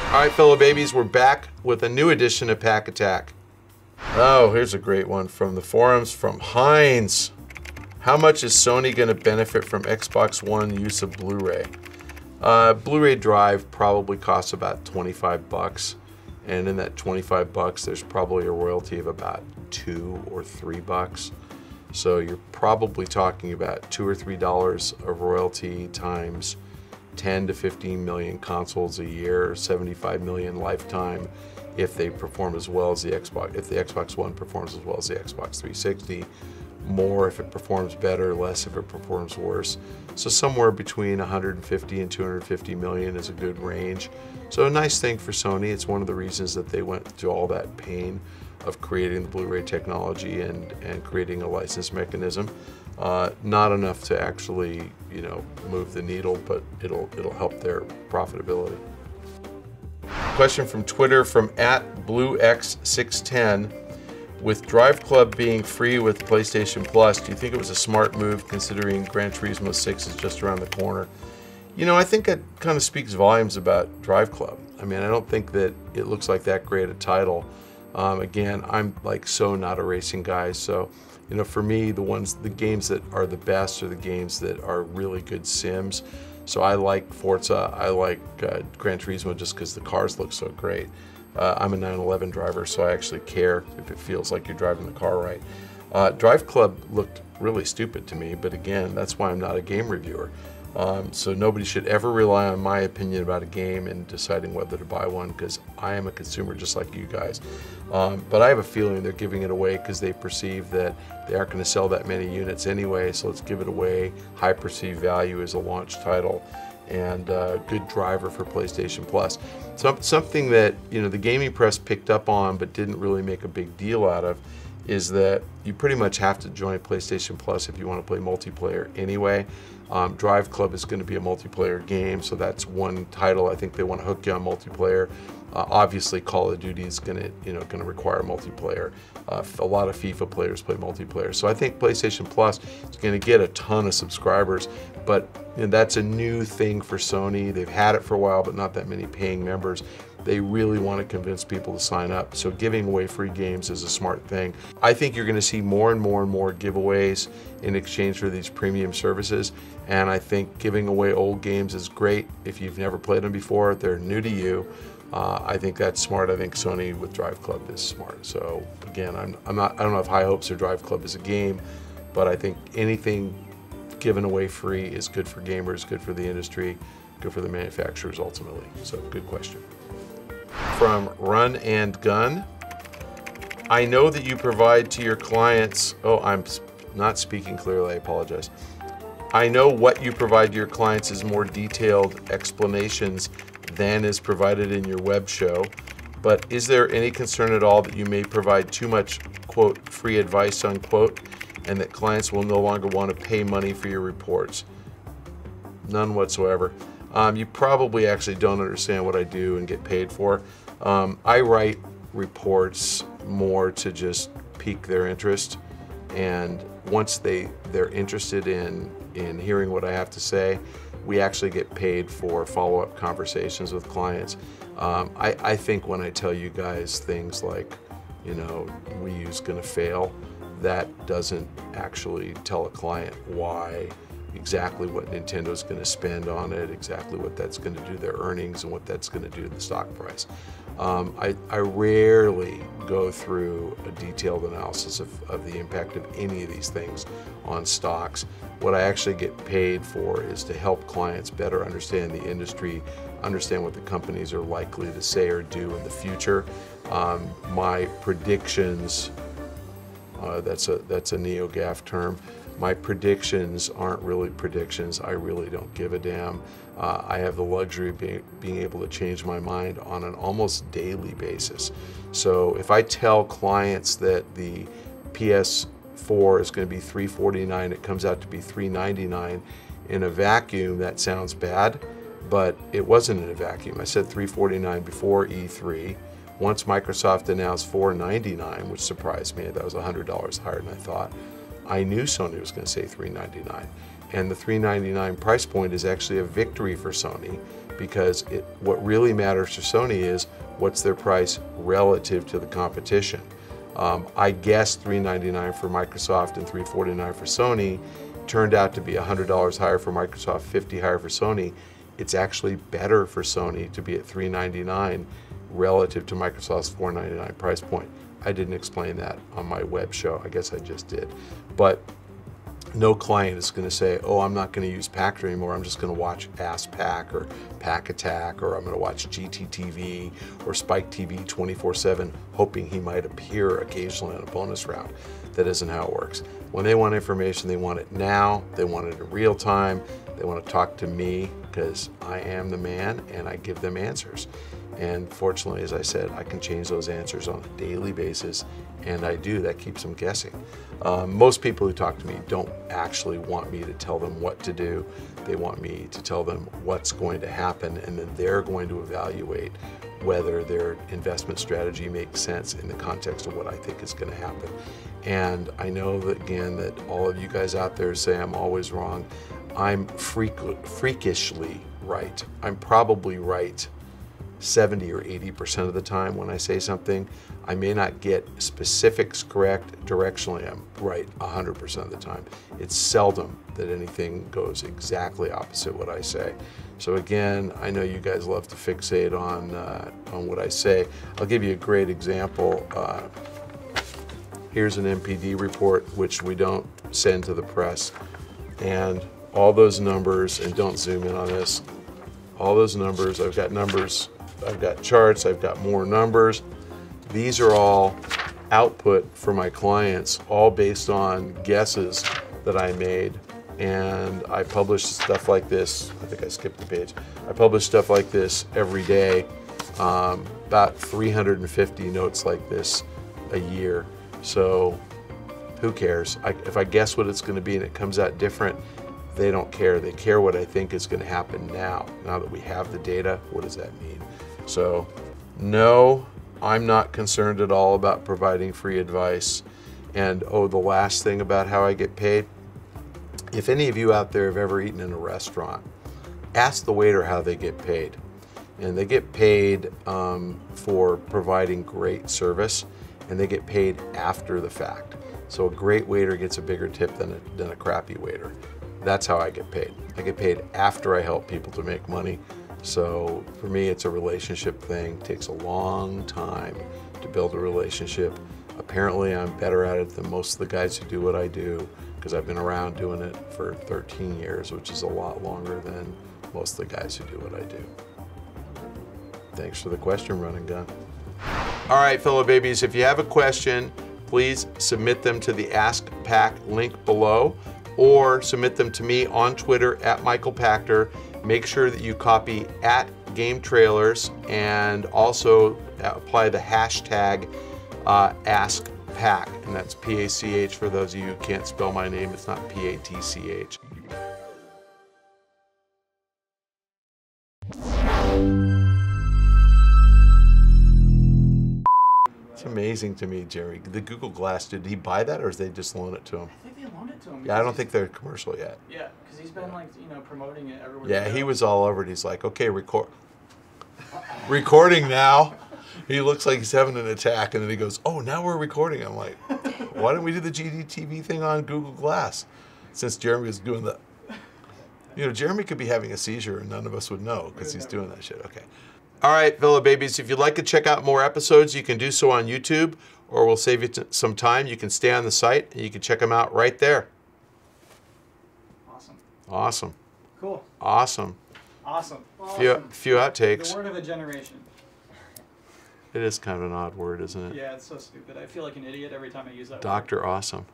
All right, fellow babies, we're back with a new edition of Pach-Attack. Oh, here's a great one from the forums from Heinz. How much is Sony going to benefit from Xbox One use of Blu-ray? Blu-ray drive probably costs about 25 bucks. And in that 25 bucks, there's probably a royalty of about 2 or 3 bucks. So you're probably talking about $2 or $3 of royalty times 10 to 15 million consoles a year, 75 million lifetime if they perform as well as the Xbox, if the Xbox One performs as well as the Xbox 360, more if it performs better, less if it performs worse. So somewhere between 150 and 250 million is a good range. So a nice thing for Sony. It's one of the reasons that they went through all that pain of creating the Blu-ray technology and creating a license mechanism. Not enough to actually, move the needle, but it'll help their profitability. Question from Twitter from @BlueX610. With Drive Club being free with PlayStation Plus, do you think it was a smart move considering Gran Turismo 6 is just around the corner? I think that kind of speaks volumes about Drive Club. I mean, I don't think that it looks like that great a title. Again, I'm so not a racing guy, so for me, the games that are the best are the games that are really good sims. So I like Forza, I like Gran Turismo just because the cars look so great. I'm a 911 driver, so I actually care if it feels like you're driving the car right. Drive Club looked really stupid to me, but again, that's why I'm not a game reviewer. So nobody should ever rely on my opinion about a game in deciding whether to buy one, because I am a consumer just like you guys. But I have a feeling they're giving it away because they perceive that they aren't going to sell that many units anyway, so let's give it away. High perceived value as a launch title and good driver for PlayStation Plus. Something that the gaming press picked up on but didn't really make a big deal out of is that you pretty much have to join PlayStation Plus if you want to play multiplayer anyway. Drive Club is going to be a multiplayer game, so that's one title. I think they want to hook you on multiplayer. Obviously, Call of Duty is going to require multiplayer. A lot of FIFA players play multiplayer, so I think PlayStation Plus is going to get a ton of subscribers. But that's a new thing for Sony. They've had it for a while, but not that many paying members. They really want to convince people to sign up. So giving away free games is a smart thing. I think you're going to see more and more and more giveaways in exchange for these premium services. And I think giving away old games is great. If you've never played them before, they're new to you. I think that's smart. I think Sony with Drive Club is smart. So again, I don't have high hopes for Drive Club as a game, but I think anything given away free is good for gamers, good for the industry, good for the manufacturers ultimately. So good question. From Run and Gun. I know that you provide to your clients, I'm not speaking clearly, I apologize. I know what you provide to your clients is more detailed explanations than is provided in your web show, but is there any concern at all that you may provide too much, quote, free advice, unquote, and that clients will no longer want to pay money for your reports? None whatsoever. You probably actually don't understand what I do and get paid for. I write reports more to just pique their interest, and once they're interested in hearing what I have to say, we actually get paid for follow-up conversations with clients. I think when I tell you guys things like, Wii U's gonna fail, that doesn't actually tell a client why, exactly what Nintendo's going to spend on it, exactly what that's going to do to their earnings and what that's going to do to the stock price. I rarely go through a detailed analysis of the impact of any of these things on stocks. What I actually get paid for is to help clients better understand the industry, understand what the companies are likely to say or do in the future. My predictions, that's a NeoGAF term. My predictions aren't really predictions. I really don't give a damn. I have the luxury of being able to change my mind on an almost daily basis. So if I tell clients that the PS4 is going to be $349, it comes out to be $399. In a vacuum, that sounds bad, but it wasn't in a vacuum. I said $349 before E3. Once Microsoft announced $499, which surprised me, that was $100 higher than I thought, I knew Sony was going to say $399. And the $399 price point is actually a victory for Sony, because what really matters to Sony is what's their price relative to the competition. I guessed $399 for Microsoft and $349 for Sony. Turned out to be $100 higher for Microsoft, $50 higher for Sony. It's actually better for Sony to be at $399 relative to Microsoft's $499 price point. I didn't explain that on my web show. I guess I just did. But no client is going to say, oh, I'm not going to use Pachter anymore. I'm just going to watch Ask Pack or Pach-Attack, or I'm going to watch GTTV or Spike TV 24/7, hoping he might appear occasionally on a bonus round. That isn't how it works. When they want information, they want it now. They want it in real time. They want to talk to me because I am the man and I give them answers. And fortunately, as I said, I can change those answers on a daily basis, and I do. That keeps them guessing. Most people who talk to me don't actually want me to tell them what to do. They want me to tell them what's going to happen, and then they're going to evaluate whether their investment strategy makes sense in the context of what I think is going to happen. And I know that, again, that all of you guys out there say I'm always wrong. I'm freakishly right. I'm probably right 70 or 80% of the time when I say something. I may not get specifics correct. Directionally, I'm right 100% of the time. It's seldom that anything goes exactly opposite what I say. So again, I know you guys love to fixate on what I say. I'll give you a great example. Here's an MPD report, which we don't send to the press. And all those numbers, and don't zoom in on this, all those numbers, I've got charts, I've got more numbers. These are all output for my clients, all based on guesses that I made. And I publish stuff like this. I think I skipped the page. I publish stuff like this every day, about 350 notes like this a year. So who cares? If I guess what it's going to be and it comes out different, they don't care. They care what I think is going to happen now. Now that we have the data, what does that mean? So no, I'm not concerned at all about providing free advice. And oh, the last thing about how I get paid, if any of you out there have ever eaten in a restaurant, ask the waiter how they get paid. And they get paid for providing great service, and they get paid after the fact. So a great waiter gets a bigger tip than a crappy waiter. That's how I get paid. I get paid after I help people to make money. So for me, it's a relationship thing. It takes a long time to build a relationship. Apparently, I'm better at it than most of the guys who do what I do, because I've been around doing it for 13 years, which is a lot longer than most of the guys who do what I do. Thanks for the question, Run and Gun. All right, fellow babies, if you have a question, please submit them to the Ask Pack link below, or submit them to me on Twitter at Michael Pachter. Make sure that you copy @GameTrailers and also apply the hashtag AskPack, and that's P-A-C-H for those of you who can't spell my name. It's not P-A-T-C-H. It's amazing to me, Jerry. The Google Glass, did he buy that, or did they just loan it to him? I think they loaned it to him. Yeah, I don't think they're commercial yet. Yeah, because he's been promoting it everywhere. Yeah, he was all over it. He's like, okay, recording now. He looks like he's having an attack, and then he goes, oh, now we're recording. I'm like, why don't we do the GDTV thing on Google Glass? Since Jeremy was doing the, Jeremy could be having a seizure and none of us would know because he's doing that shit. Okay. All right, fellow babies, if you'd like to check out more episodes, you can do so on YouTube, or we'll save you some time. You can stay on the site, and you can check them out right there. Awesome. Awesome. Cool. Awesome. Awesome. Few outtakes. The word of a generation. It is kind of an odd word, isn't it? Yeah, it's so stupid. I feel like an idiot every time I use that word. Dr. Awesome.